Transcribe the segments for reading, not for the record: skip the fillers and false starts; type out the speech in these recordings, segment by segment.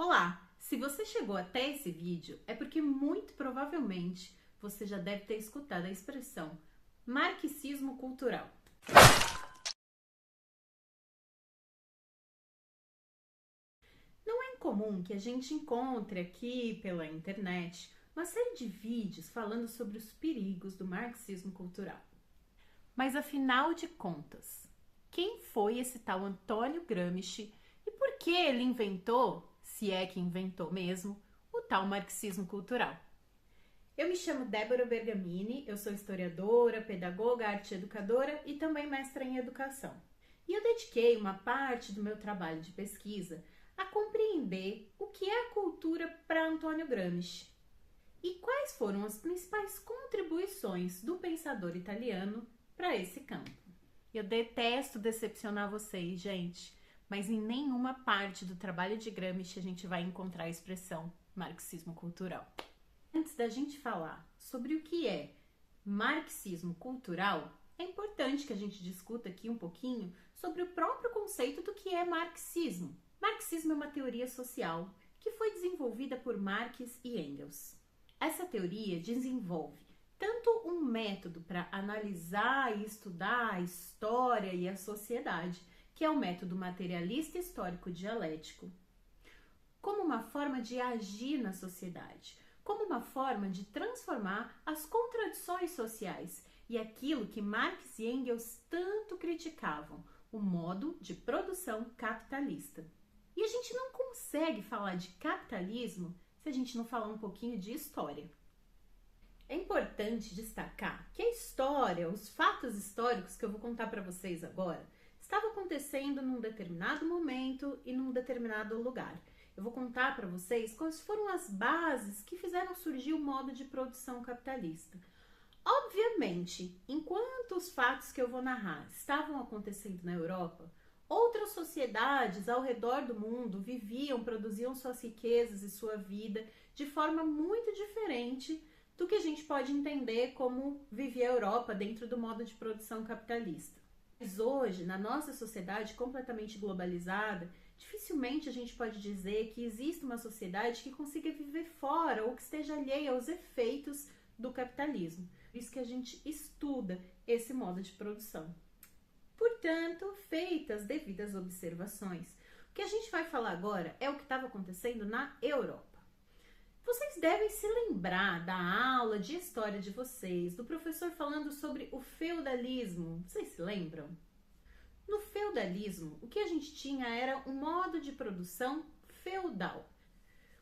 Olá! Se você chegou até esse vídeo, é porque muito provavelmente você já deve ter escutado a expressão marxismo cultural. Não é incomum que a gente encontre aqui pela internet uma série de vídeos falando sobre os perigos do marxismo cultural. Mas afinal de contas, quem foi esse tal Antônio Gramsci e por que ele inventou, se é que inventou mesmo, o tal marxismo cultural? Eu me chamo Débora Bergamini, eu sou historiadora, pedagoga, arte educadora e também mestra em educação. E eu dediquei uma parte do meu trabalho de pesquisa a compreender o que é a cultura para Antônio Gramsci e quais foram as principais contribuições do pensador italiano para esse campo. Eu detesto decepcionar vocês, gente, mas em nenhuma parte do trabalho de Gramsci a gente vai encontrar a expressão marxismo cultural. Antes da gente falar sobre o que é marxismo cultural, é importante que a gente discuta aqui um pouquinho sobre o próprio conceito do que é marxismo. Marxismo é uma teoria social que foi desenvolvida por Marx e Engels. Essa teoria desenvolve tanto um método para analisar e estudar a história e a sociedade, que é o método materialista histórico dialético, como uma forma de agir na sociedade, como uma forma de transformar as contradições sociais e aquilo que Marx e Engels tanto criticavam, o modo de produção capitalista. E a gente não consegue falar de capitalismo se a gente não falar um pouquinho de história. É importante destacar que a história, os fatos históricos que eu vou contar para vocês agora, estavam acontecendo num determinado momento e num determinado lugar. Eu vou contar para vocês quais foram as bases que fizeram surgir o modo de produção capitalista. Obviamente, enquanto os fatos que eu vou narrar estavam acontecendo na Europa, outras sociedades ao redor do mundo viviam, produziam suas riquezas e sua vida de forma muito diferente do que a gente pode entender como vivia a Europa dentro do modo de produção capitalista. Mas hoje, na nossa sociedade completamente globalizada, dificilmente a gente pode dizer que existe uma sociedade que consiga viver fora ou que esteja alheia aos efeitos do capitalismo. Por isso que a gente estuda esse modo de produção. Portanto, feitas devidas observações, o que a gente vai falar agora é o que estava acontecendo na Europa. Vocês devem se lembrar da aula de história de vocês, do professor falando sobre o feudalismo. Vocês se lembram? No feudalismo, o que a gente tinha era um modo de produção feudal.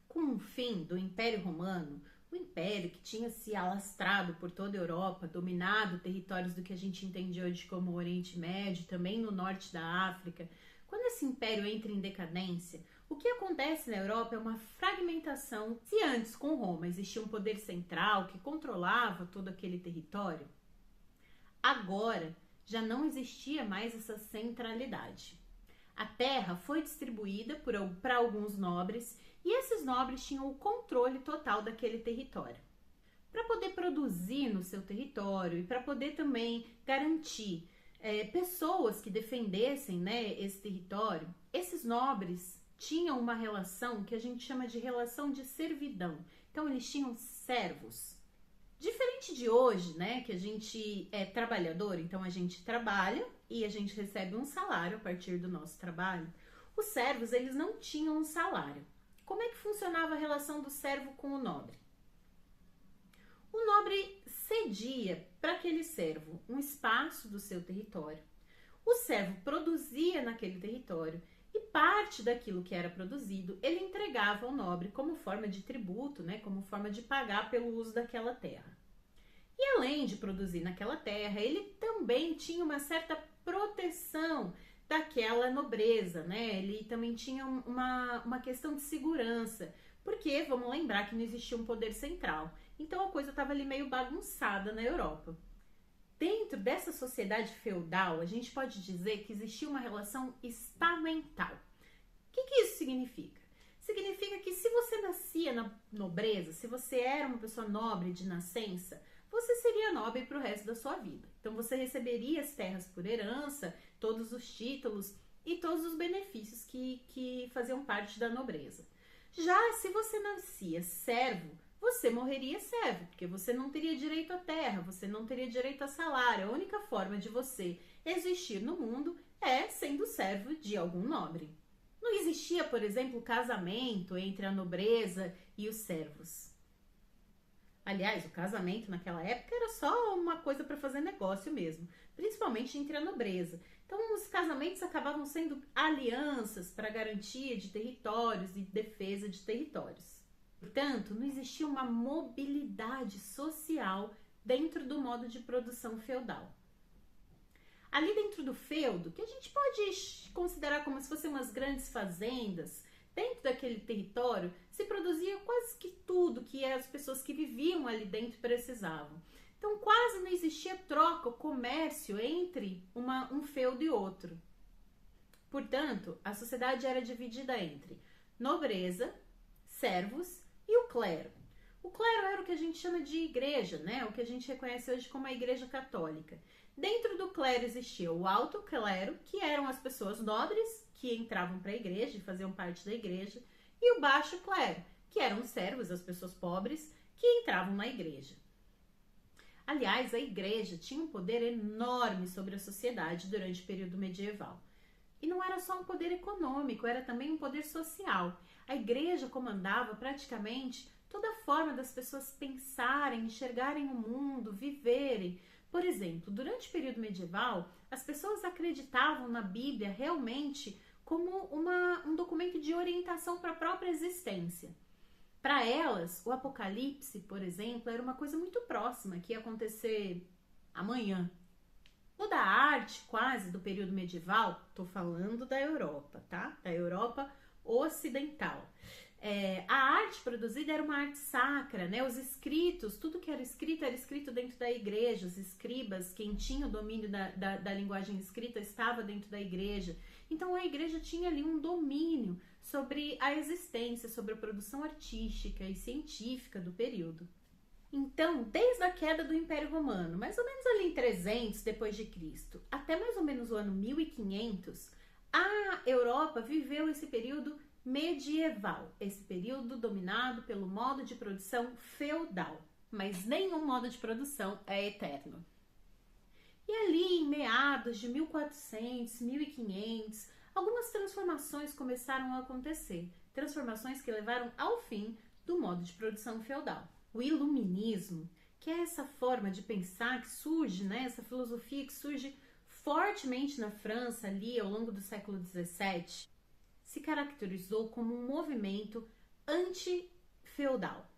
Com o fim do Império Romano, o império que tinha se alastrado por toda a Europa, dominado territórios do que a gente entende hoje como o Oriente Médio, também no norte da África. Quando esse império entra em decadência, o que acontece na Europa é uma fragmentação. Se antes com Roma existia um poder central que controlava todo aquele território, agora já não existia mais essa centralidade. A terra foi distribuída para alguns nobres e esses nobres tinham o controle total daquele território. Para poder produzir no seu território e para poder também garantir pessoas que defendessem, esse território, esses nobres tinham uma relação que a gente chama de relação de servidão. Então eles tinham servos. Diferente de hoje, que a gente é trabalhador, então a gente trabalha e a gente recebe um salário a partir do nosso trabalho. Os servos, eles não tinham um salário. Como é que funcionava a relação do servo com o nobre? O nobre cedia para aquele servo um espaço do seu território. O servo produzia naquele território e parte daquilo que era produzido ele entregava ao nobre como forma de tributo, como forma de pagar pelo uso daquela terra. E além de produzir naquela terra, ele também tinha uma certa proteção daquela nobreza, Ele também tinha uma questão de segurança, porque vamos lembrar que não existia um poder central. Então a coisa estava ali meio bagunçada na Europa. Dentro dessa sociedade feudal, a gente pode dizer que existia uma relação estamental. O que isso significa? Significa que se você nascia na nobreza, se você era uma pessoa nobre de nascença, você seria nobre para o resto da sua vida. Então você receberia as terras por herança, todos os títulos e todos os benefícios que faziam parte da nobreza. Já se você nascia servo, você morreria servo, porque você não teria direito à terra, você não teria direito a salário. A única forma de você existir no mundo é sendo servo de algum nobre. Não existia, por exemplo, casamento entre a nobreza e os servos. Aliás, o casamento naquela época era só uma coisa para fazer negócio mesmo, principalmente entre a nobreza. Então, os casamentos acabavam sendo alianças para garantia de territórios e defesa de territórios. Portanto, não existia uma mobilidade social dentro do modo de produção feudal. Ali dentro do feudo, que a gente pode considerar como se fossem umas grandes fazendas, dentro daquele território se produzia quase que tudo que as pessoas que viviam ali dentro precisavam. Então quase não existia troca ou comércio entre um feudo e outro. Portanto, a sociedade era dividida entre nobreza, servos e o clero. O clero era o que a gente chama de igreja, né? O que a gente reconhece hoje como a igreja católica. Dentro do clero existia o alto clero, que eram as pessoas nobres que entravam para a igreja e faziam parte da igreja, e o baixo clero, que eram os servos, as pessoas pobres, que entravam na igreja. Aliás, a igreja tinha um poder enorme sobre a sociedade durante o período medieval. E não era só um poder econômico, era também um poder social. A igreja comandava praticamente toda a forma das pessoas pensarem, enxergarem o mundo, viverem. Por exemplo, durante o período medieval, as pessoas acreditavam na Bíblia realmente como um documento de orientação para a própria existência. Para elas, o Apocalipse, por exemplo, era uma coisa muito próxima, que ia acontecer amanhã. Toda a arte quase do período medieval, estou falando da Europa, tá? Da Europa ocidental. A arte produzida era uma arte sacra, né? Os escritos, tudo que era escrito dentro da igreja. Os escribas, quem tinha o domínio da linguagem escrita, estava dentro da igreja. Então a igreja tinha ali um domínio sobre a existência, sobre a produção artística e científica do período. Então, desde a queda do Império Romano, mais ou menos ali em 300 depois de Cristo, até mais ou menos o ano 1500, a Europa viveu esse período medieval, esse período dominado pelo modo de produção feudal, mas nenhum modo de produção é eterno. E ali em meados de 1400, 1500, algumas transformações começaram a acontecer, transformações que levaram ao fim do modo de produção feudal. O iluminismo, que é essa forma de pensar que surge, né, essa filosofia que surge fortemente na França ali ao longo do século XVII, se caracterizou como um movimento anti-feudal.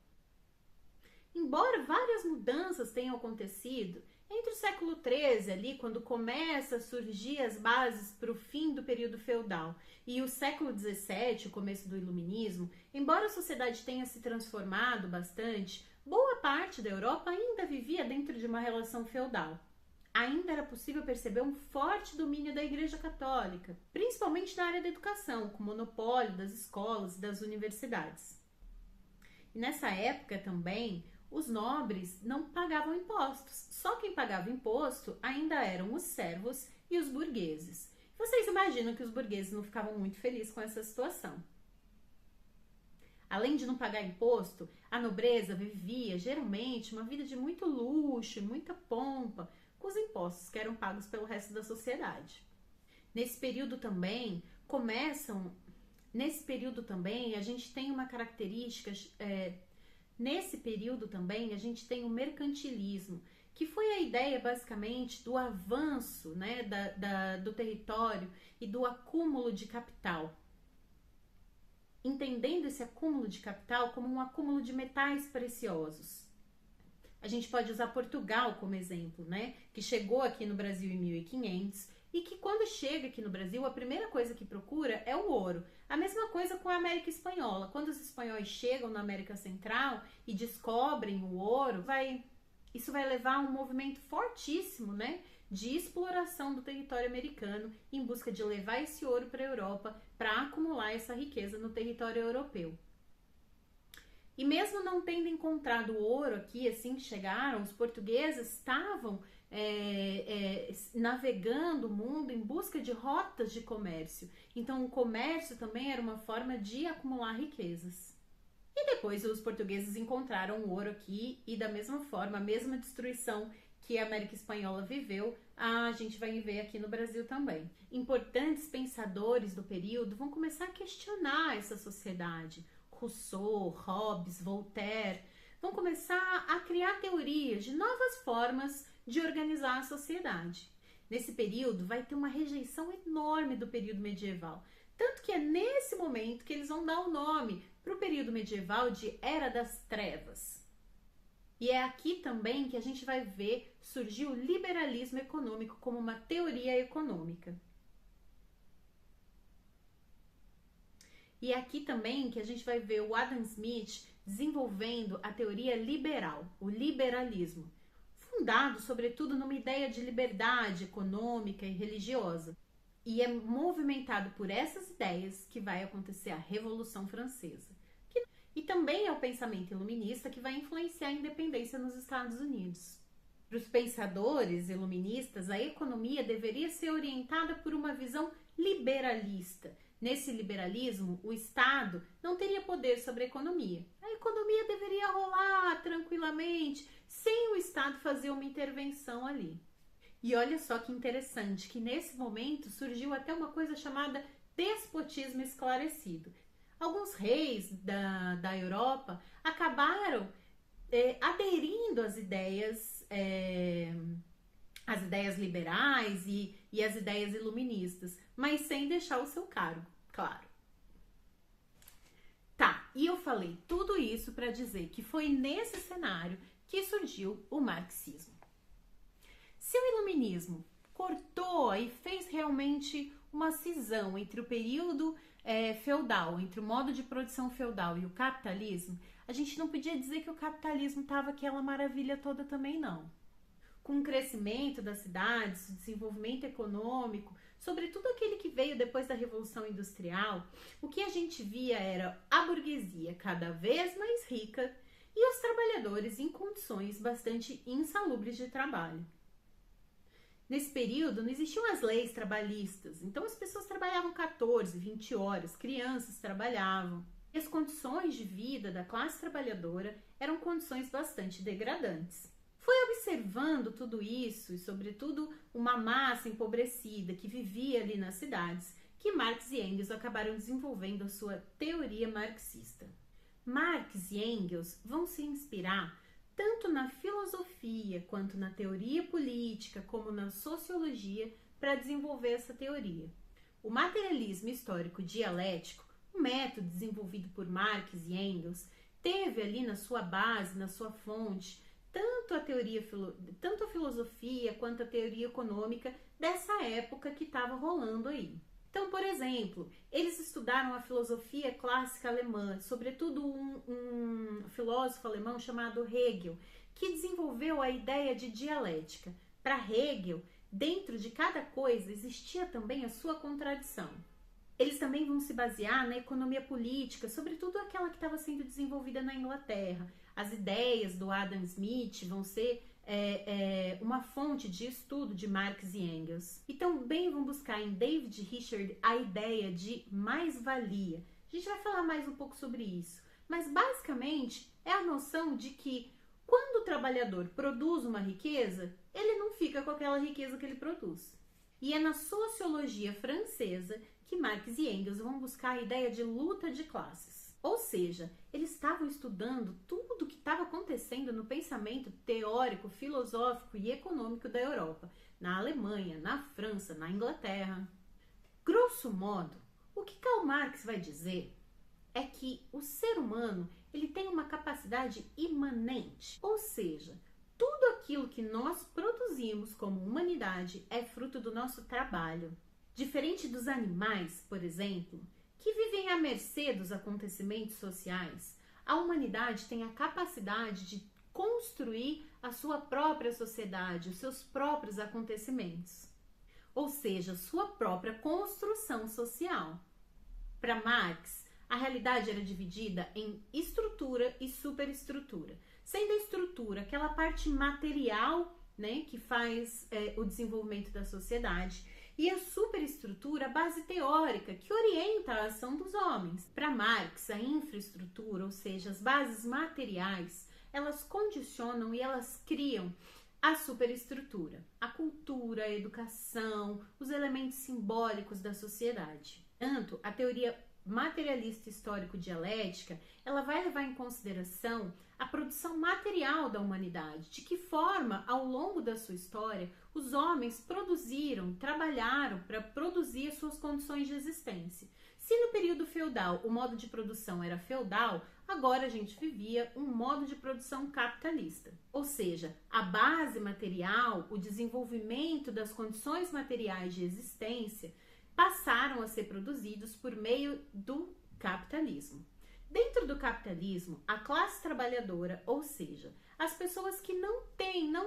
Embora várias mudanças tenham acontecido, entre o século XIII, ali, quando começa a surgir as bases para o fim do período feudal, e o século XVII, o começo do iluminismo, embora a sociedade tenha se transformado bastante, boa parte da Europa ainda vivia dentro de uma relação feudal. Ainda era possível perceber um forte domínio da Igreja Católica, principalmente na área da educação, com o monopólio das escolas e das universidades. E nessa época também, os nobres não pagavam impostos. Só quem pagava imposto ainda eram os servos e os burgueses. Vocês imaginam que os burgueses não ficavam muito felizes com essa situação. Além de não pagar imposto, a nobreza vivia geralmente uma vida de muito luxo e muita pompa, com os impostos que eram pagos pelo resto da sociedade. Nesse período também, a gente tem uma característica, nesse período também a gente tem o mercantilismo, que foi a ideia basicamente do avanço, né, do território e do acúmulo de capital. Entendendo esse acúmulo de capital como um acúmulo de metais preciosos. A gente pode usar Portugal como exemplo, né? Que chegou aqui no Brasil em 1500 e que quando chega aqui no Brasil, a primeira coisa que procura é o ouro. A mesma coisa com a América Espanhola. Quando os espanhóis chegam na América Central e descobrem o ouro, isso vai levar a um movimento fortíssimo, né? De exploração do território americano em busca de levar esse ouro para a Europa para acumular essa riqueza no território europeu. E mesmo não tendo encontrado ouro aqui, assim que chegaram, os portugueses estavam navegando o mundo em busca de rotas de comércio. Então, o comércio também era uma forma de acumular riquezas. E depois os portugueses encontraram o ouro aqui e da mesma forma, a mesma destruição que a América Espanhola viveu, a gente vai ver aqui no Brasil também. Importantes pensadores do período vão começar a questionar essa sociedade. Rousseau, Hobbes, Voltaire vão começar a criar teorias de novas formas de organizar a sociedade. Nesse período vai ter uma rejeição enorme do período medieval. Tanto que é nesse momento que eles vão dar o nome para o período medieval de Era das Trevas. E é aqui também que a gente vai ver surgir o liberalismo econômico como uma teoria econômica. E é aqui também que a gente vai ver o Adam Smith desenvolvendo a teoria liberal, o liberalismo, fundado sobretudo numa ideia de liberdade econômica e religiosa. E é movimentado por essas ideias que vai acontecer a Revolução Francesa. E também é o pensamento iluminista que vai influenciar a independência nos Estados Unidos. Para os pensadores iluministas, a economia deveria ser orientada por uma visão liberalista. Nesse liberalismo, o Estado não teria poder sobre a economia. A economia deveria rolar tranquilamente, sem o Estado fazer uma intervenção ali. E olha só que interessante, que nesse momento surgiu até uma coisa chamada despotismo esclarecido. Alguns reis da Europa acabaram aderindo às ideias liberais e às ideias iluministas, mas sem deixar o seu cargo, claro. Tá, e eu falei tudo isso para dizer que foi nesse cenário que surgiu o marxismo. Se o iluminismo cortou e fez realmente uma cisão entre o período feudal, entre o modo de produção feudal e o capitalismo, a gente não podia dizer que o capitalismo estava aquela maravilha toda também não. Com o crescimento das cidades, o desenvolvimento econômico, sobretudo aquele que veio depois da Revolução Industrial, o que a gente via era a burguesia cada vez mais rica e os trabalhadores em condições bastante insalubres de trabalho. Nesse período não existiam as leis trabalhistas, então as pessoas trabalhavam 14, 20 horas, crianças trabalhavam. E as condições de vida da classe trabalhadora eram condições bastante degradantes. Foi observando tudo isso e, sobretudo, uma massa empobrecida que vivia ali nas cidades, que Marx e Engels acabaram desenvolvendo a sua teoria marxista. Marx e Engels vão se inspirar tanto na filosofia quanto na teoria política, como na sociologia, para desenvolver essa teoria. O materialismo histórico dialético, um método desenvolvido por Marx e Engels, teve ali na sua base, na sua fonte, tanto a filosofia quanto a teoria econômica dessa época que estava rolando aí. Então, por exemplo, eles estudaram a filosofia clássica alemã, sobretudo um filósofo alemão chamado Hegel, que desenvolveu a ideia de dialética. Para Hegel, dentro de cada coisa existia também a sua contradição. Eles também vão se basear na economia política, sobretudo aquela que estava sendo desenvolvida na Inglaterra. As ideias do Adam Smith vão ser uma fonte de estudo de Marx e Engels. E também vão buscar em David Richard a ideia de mais-valia. A gente vai falar mais um pouco sobre isso, mas basicamente é a noção de que quando o trabalhador produz uma riqueza, ele não fica com aquela riqueza que ele produz. E é na sociologia francesa que Marx e Engels vão buscar a ideia de luta de classes. Ou seja, eles estavam estudando tudo o que estava acontecendo no pensamento teórico, filosófico e econômico da Europa, na Alemanha, na França, na Inglaterra. Grosso modo, o que Karl Marx vai dizer é que o ser humano ele tem uma capacidade imanente, ou seja, tudo aquilo que nós produzimos como humanidade é fruto do nosso trabalho. Diferente dos animais, por exemplo, que vivem à mercê dos acontecimentos sociais, a humanidade tem a capacidade de construir a sua própria sociedade, os seus próprios acontecimentos, ou seja, sua própria construção social. Para Marx, a realidade era dividida em estrutura e superestrutura, sendo a estrutura aquela parte material né, que faz o desenvolvimento da sociedade, e a superestrutura, a base teórica, que orienta a ação dos homens. Para Marx, a infraestrutura, ou seja, as bases materiais, elas condicionam e elas criam a superestrutura, a cultura, a educação, os elementos simbólicos da sociedade. Tanto a teoria materialista histórico-dialética, ela vai levar em consideração a produção material da humanidade, de que forma, ao longo da sua história, os homens produziram, trabalharam para produzir as suas condições de existência. Se no período feudal o modo de produção era feudal, agora a gente vivia um modo de produção capitalista. Ou seja, a base material, o desenvolvimento das condições materiais de existência passaram a ser produzidos por meio do capitalismo. Dentro do capitalismo, a classe trabalhadora, ou seja, as pessoas que não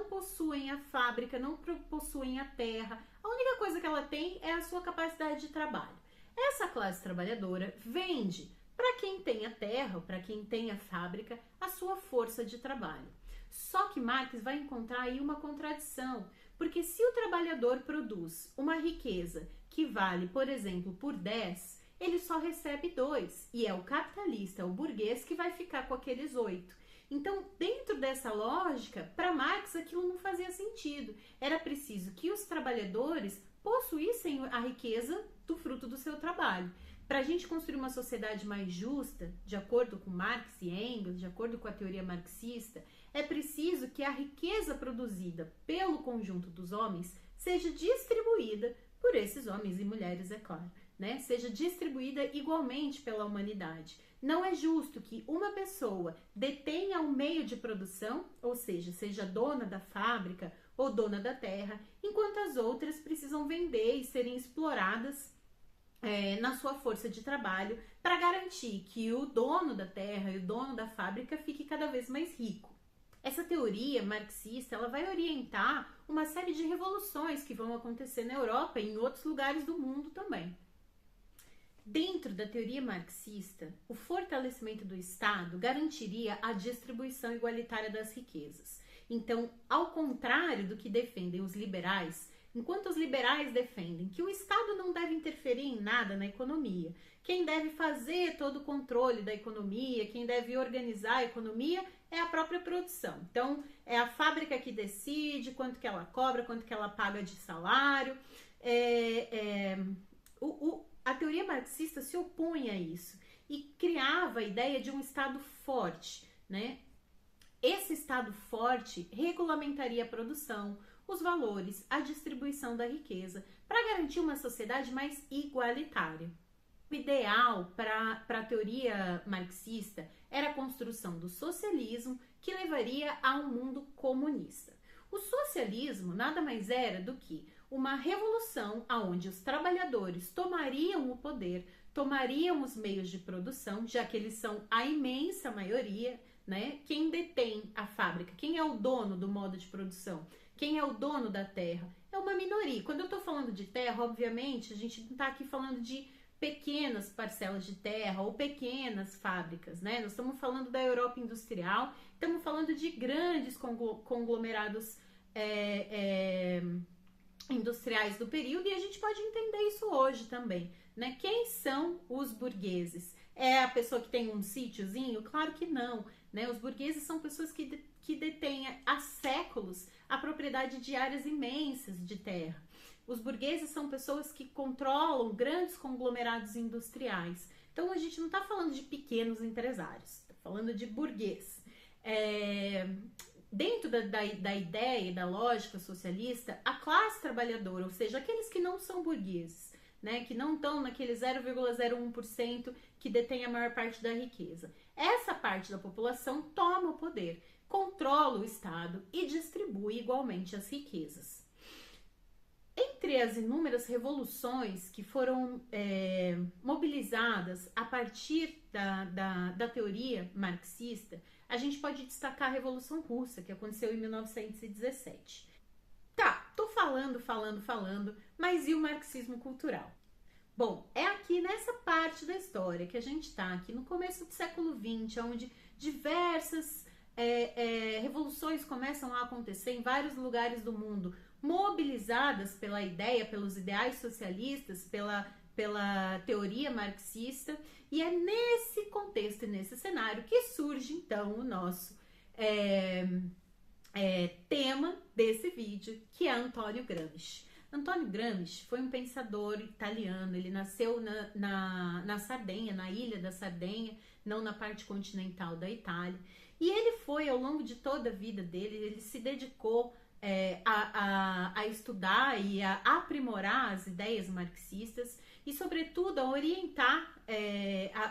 possuem a fábrica, não possuem a terra, a única coisa que ela tem é a sua capacidade de trabalho. Essa classe trabalhadora vende para quem tem a terra, para quem tem a fábrica, a sua força de trabalho. Só que Marx vai encontrar aí uma contradição, porque se o trabalhador produz uma riqueza que vale, por exemplo, por 10, ele só recebe 2, e é o capitalista, é o burguês que vai ficar com aqueles 8. Então, dentro dessa lógica, para Marx aquilo não fazia sentido. Era preciso que os trabalhadores possuíssem a riqueza do fruto do seu trabalho. Para a gente construir uma sociedade mais justa, de acordo com Marx e Engels, de acordo com a teoria marxista, é preciso que a riqueza produzida pelo conjunto dos homens seja distribuída por esses homens e mulheres, é claro, né? Seja distribuída igualmente pela humanidade. Não é justo que uma pessoa detenha um meio de produção, ou seja dona da fábrica ou dona da terra, enquanto as outras precisam vender e serem exploradas na sua força de trabalho para garantir que o dono da terra e o dono da fábrica fique cada vez mais rico. Essa teoria marxista ela vai orientar uma série de revoluções que vão acontecer na Europa e em outros lugares do mundo também. Dentro da teoria marxista, o fortalecimento do Estado garantiria a distribuição igualitária das riquezas. Então, ao contrário do que defendem os liberais, enquanto os liberais defendem que o Estado não deve interferir em nada na economia, quem deve fazer todo o controle da economia, quem deve organizar a economia é a própria produção. Então, é a fábrica que decide quanto que ela cobra, quanto que ela paga de salário. A teoria marxista se opunha a isso e criava a ideia de um Estado forte, né? Esse Estado forte regulamentaria a produção, os valores, a distribuição da riqueza, para garantir uma sociedade mais igualitária. O ideal para a teoria marxista era a construção do socialismo, que levaria a um mundo comunista. O socialismo nada mais era do que uma revolução onde os trabalhadores tomariam o poder, tomariam os meios de produção, já que eles são a imensa maioria, né? Quem detém a fábrica, quem é o dono do modo de produção, quem é o dono da terra, é uma minoria. Quando eu estou falando de terra, obviamente, a gente não está aqui falando de pequenas parcelas de terra ou pequenas fábricas, né? Nós estamos falando da Europa industrial, estamos falando de grandes conglomerados industriais do período, e a gente pode entender isso hoje também, né? Quem são os burgueses? É a pessoa que tem um sítiozinho? Claro que não, né? Os burgueses são pessoas que detêm há séculos a propriedade de áreas imensas de terra. Os burgueses são pessoas que controlam grandes conglomerados industriais. Então, a gente não está falando de pequenos empresários, está falando de burguês. Dentro da ideia e da lógica socialista, a classe trabalhadora, ou seja, aqueles que não são burgueses, né, que não estão naquele 0,01% que detém a maior parte da riqueza. Essa parte da população toma o poder, controla o Estado e distribui igualmente as riquezas. Entre as inúmeras revoluções que foram mobilizadas a partir da teoria marxista, a gente pode destacar a Revolução Russa, que aconteceu em 1917. Tá, tô falando, mas e o marxismo cultural? Bom, é aqui nessa parte da história que a gente tá, aqui no começo do século XX, onde diversas revoluções começam a acontecer em vários lugares do mundo, mobilizadas pela ideia, pelos ideais socialistas, pela teoria marxista, e é nesse contexto e nesse cenário que surge então o nosso tema desse vídeo, que é Antônio Gramsci. Antônio Gramsci foi um pensador italiano, ele nasceu na Sardenha, na ilha da Sardenha, não na parte continental da Itália, e ele foi, ao longo de toda a vida dele, ele se dedicou a estudar e a aprimorar as ideias marxistas e, sobretudo, a orientar,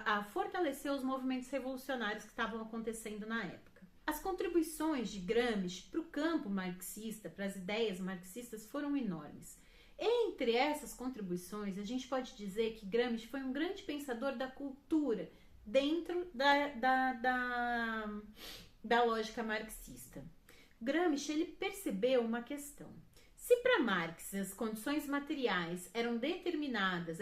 a fortalecer os movimentos revolucionários que estavam acontecendo na época. As contribuições de Gramsci para o campo marxista, para as ideias marxistas, foram enormes. Entre essas contribuições, a gente pode dizer que Gramsci foi um grande pensador da cultura dentro da lógica marxista. Gramsci ele percebeu uma questão. Se para Marx as condições materiais eram determinantes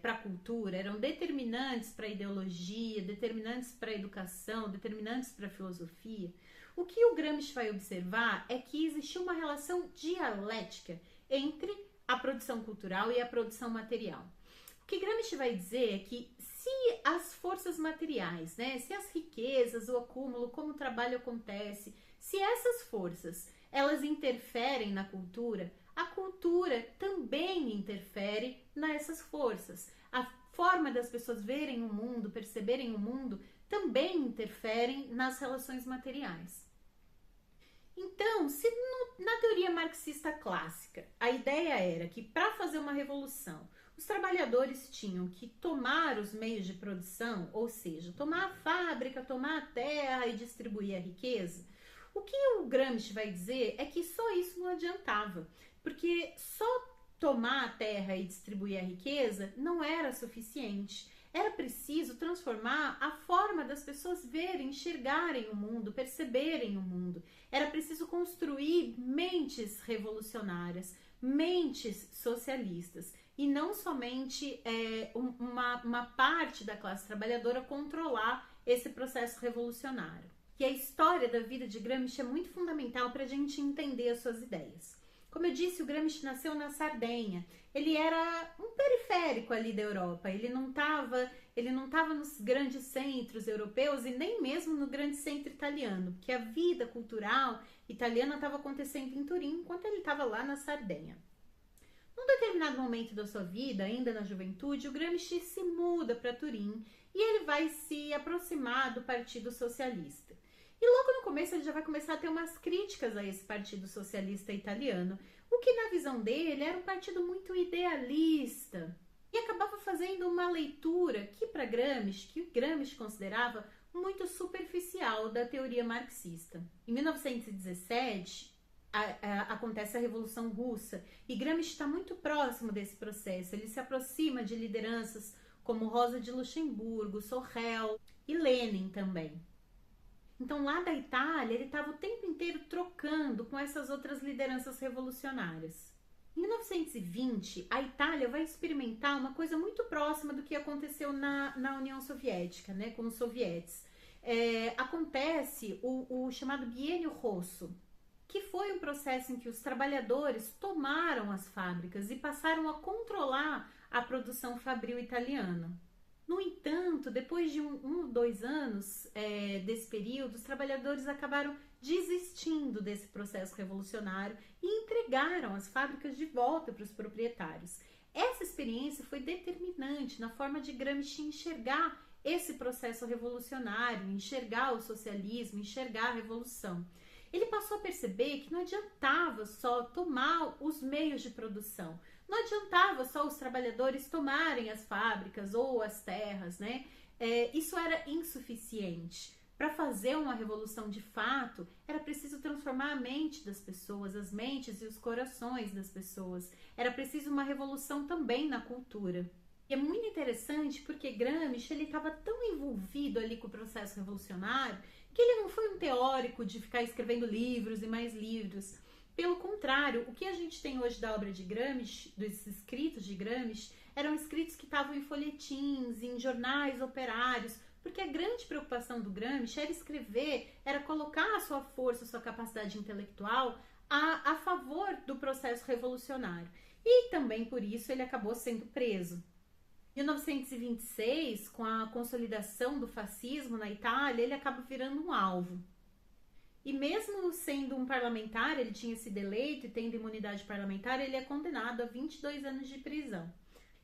para a cultura, eram determinantes para a ideologia, determinantes para a educação, determinantes para a filosofia, o que o Gramsci vai observar é que existia uma relação dialética entre a produção cultural e a produção material. O que Gramsci vai dizer é que se as forças materiais, né, se as riquezas, o acúmulo, como o trabalho acontece, se essas forças elas interferem na cultura, a cultura também interfere nessas forças. A forma das pessoas verem o mundo, perceberem o mundo, também interferem nas relações materiais. Então, se na teoria marxista clássica a ideia era que para fazer uma revolução os trabalhadores tinham que tomar os meios de produção, ou seja, tomar a fábrica, tomar a terra e distribuir a riqueza, o que o Gramsci vai dizer é que só isso não adiantava, porque só tomar a terra e distribuir a riqueza não era suficiente. Era preciso transformar a forma das pessoas verem, enxergarem o mundo, perceberem o mundo. Era preciso construir mentes revolucionárias, mentes socialistas, e não somente uma parte da classe trabalhadora controlar esse processo revolucionário. E a história da vida de Gramsci é muito fundamental para a gente entender as suas ideias. Como eu disse, o Gramsci nasceu na Sardenha. Ele era um periférico ali da Europa. Ele não estava nos grandes centros europeus e nem mesmo no grande centro italiano, porque a vida cultural italiana estava acontecendo em Turim, enquanto ele estava lá na Sardenha. Num determinado momento da sua vida, ainda na juventude, o Gramsci se muda para Turim e ele vai se aproximar do Partido Socialista. E logo no começo ele já vai começar a ter umas críticas a esse Partido Socialista italiano, o que na visão dele era um partido muito idealista. E acabava fazendo uma leitura que Gramsci considerava muito superficial da teoria marxista. Em 1917, acontece a Revolução Russa e Gramsci está muito próximo desse processo. Ele se aproxima de lideranças como Rosa de Luxemburgo, Sorrel e Lenin também. Então, lá da Itália, ele estava o tempo inteiro trocando com essas outras lideranças revolucionárias. Em 1920, a Itália vai experimentar uma coisa muito próxima do que aconteceu na União Soviética, né, com os sovietes. Acontece o chamado Biênio Rosso, que foi um processo em que os trabalhadores tomaram as fábricas e passaram a controlar a produção fabril italiana. No entanto, depois de um ou 2 anos desse período, os trabalhadores acabaram desistindo desse processo revolucionário e entregaram as fábricas de volta para os proprietários. Essa experiência foi determinante na forma de Gramsci enxergar esse processo revolucionário, enxergar o socialismo, enxergar a revolução. Ele passou a perceber que não adiantava só tomar os meios de produção, não adiantava só os trabalhadores tomarem as fábricas ou as terras, né? Isso era insuficiente. Para fazer uma revolução de fato, era preciso transformar a mente das pessoas, as mentes e os corações das pessoas. Era preciso uma revolução também na cultura. E é muito interessante porque Gramsci estava tão envolvido ali com o processo revolucionário que ele não foi um teórico de ficar escrevendo livros e mais livros. Pelo contrário, o que a gente tem hoje da obra de Gramsci, dos escritos de Gramsci, eram escritos que estavam em folhetins, em jornais operários, porque a grande preocupação do Gramsci era escrever, era colocar a sua força, a sua capacidade intelectual a favor do processo revolucionário. E também por isso ele acabou sendo preso. Em 1926, com a consolidação do fascismo na Itália, ele acaba virando um alvo. E mesmo sendo um parlamentar, ele tinha sido eleito e tendo imunidade parlamentar, ele é condenado a 22 anos de prisão.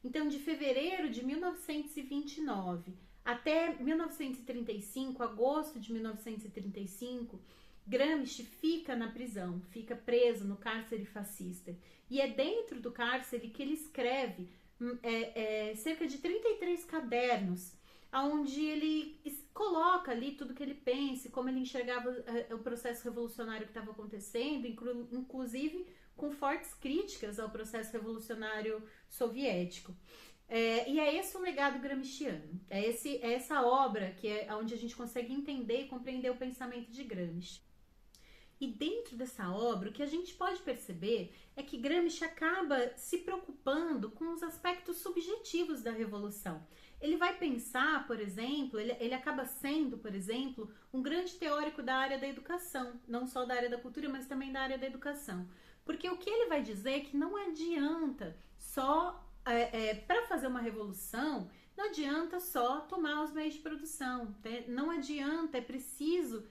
Então, de fevereiro de 1929 até 1935, agosto de 1935, Gramsci fica na prisão, fica preso no cárcere fascista. E é dentro do cárcere que ele escreve cerca de 33 cadernos, onde ele coloca ali tudo que ele pensa, como ele enxergava o processo revolucionário que estava acontecendo, inclusive com fortes críticas ao processo revolucionário soviético. E é esse o legado gramsciano, é essa obra que é onde a gente consegue entender e compreender o pensamento de Gramsci. E dentro dessa obra, o que a gente pode perceber é que Gramsci acaba se preocupando com os aspectos subjetivos da revolução. Ele vai pensar, por exemplo, ele acaba sendo, por exemplo, um grande teórico da área da educação, não só da área da cultura, mas também da área da educação. Porque o que ele vai dizer é que não adianta só, para fazer uma revolução, não adianta só tomar os meios de produção, né? Não adianta, é preciso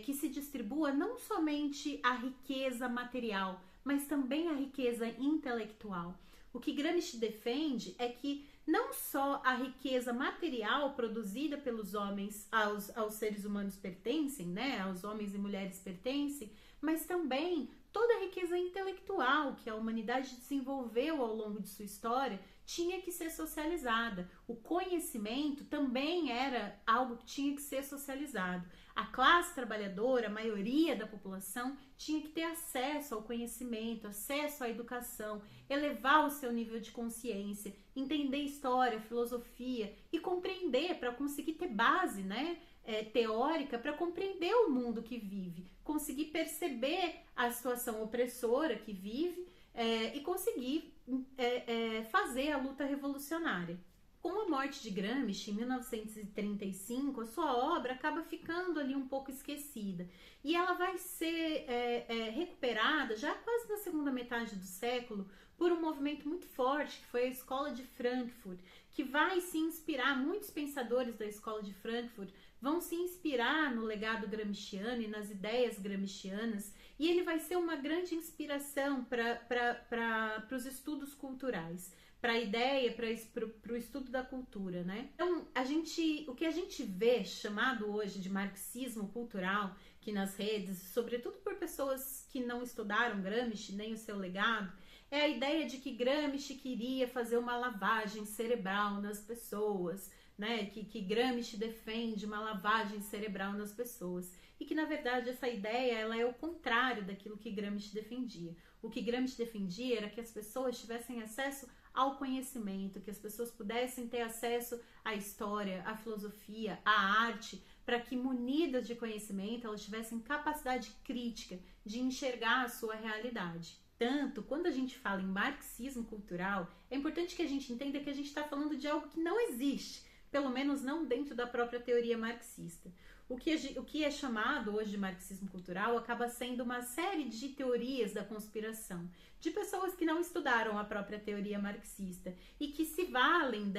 que se distribua não somente a riqueza material, mas também a riqueza intelectual. O que Gramsci defende é que não só a riqueza material produzida pelos homens aos seres humanos pertencem, né, aos homens e mulheres pertencem, mas também toda a riqueza intelectual que a humanidade desenvolveu ao longo de sua história tinha que ser socializada. O conhecimento também era algo que tinha que ser socializado. A classe trabalhadora, a maioria da população, tinha que ter acesso ao conhecimento, acesso à educação, elevar o seu nível de consciência, entender história, filosofia e compreender para conseguir ter base, né, teórica para compreender o mundo que vive, conseguir perceber a situação opressora que vive e conseguir fazer a luta revolucionária. Com a morte de Gramsci, em 1935, a sua obra acaba ficando ali um pouco esquecida. E ela vai ser recuperada já quase na segunda metade do século por um movimento muito forte, que foi a Escola de Frankfurt, que vai se inspirar, muitos pensadores da Escola de Frankfurt vão se inspirar no legado gramsciano e nas ideias gramscianas, e ele vai ser uma grande inspiração para os estudos culturais, para a ideia, para o estudo da cultura, né? Então, o que a gente vê chamado hoje de marxismo cultural, que nas redes, sobretudo por pessoas que não estudaram Gramsci nem o seu legado, é a ideia de que Gramsci queria fazer uma lavagem cerebral nas pessoas, né? Que Gramsci defende uma lavagem cerebral nas pessoas. E que, na verdade, essa ideia ela é o contrário daquilo que Gramsci defendia. O que Gramsci defendia era que as pessoas tivessem acesso ao conhecimento, que as pessoas pudessem ter acesso à história, à filosofia, à arte, para que, munidas de conhecimento, elas tivessem capacidade crítica de enxergar a sua realidade. Tanto, quando a gente fala em marxismo cultural, é importante que a gente entenda que a gente está falando de algo que não existe, pelo menos não dentro da própria teoria marxista. O que é chamado hoje de marxismo cultural acaba sendo uma série de teorias da conspiração, de pessoas que não estudaram a própria teoria marxista e que se valem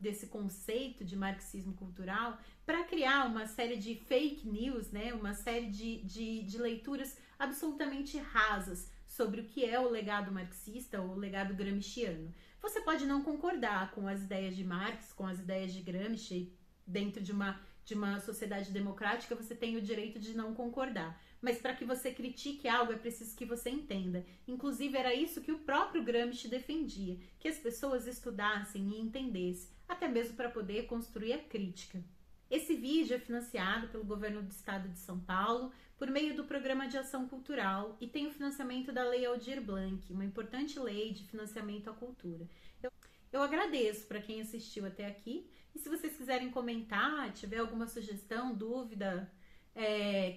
desse conceito de marxismo cultural para criar uma série de fake news, né? Uma série de leituras absolutamente rasas sobre o que é o legado marxista ou o legado gramsciano. Você pode não concordar com as ideias de Marx, com as ideias de Gramsci. Dentro de uma sociedade democrática, você tem o direito de não concordar. Mas para que você critique algo, é preciso que você entenda. Inclusive, era isso que o próprio Gramsci defendia, que as pessoas estudassem e entendessem, até mesmo para poder construir a crítica. Esse vídeo é financiado pelo governo do estado de São Paulo, por meio do Programa de Ação Cultural, e tem o financiamento da Lei Aldir Blanc, uma importante lei de financiamento à cultura. Eu agradeço para quem assistiu até aqui. E se vocês quiserem comentar, tiver alguma sugestão, dúvida,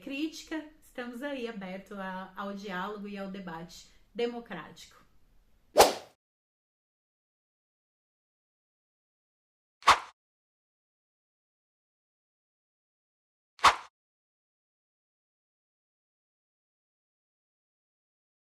crítica, estamos aí abertos ao diálogo e ao debate democrático.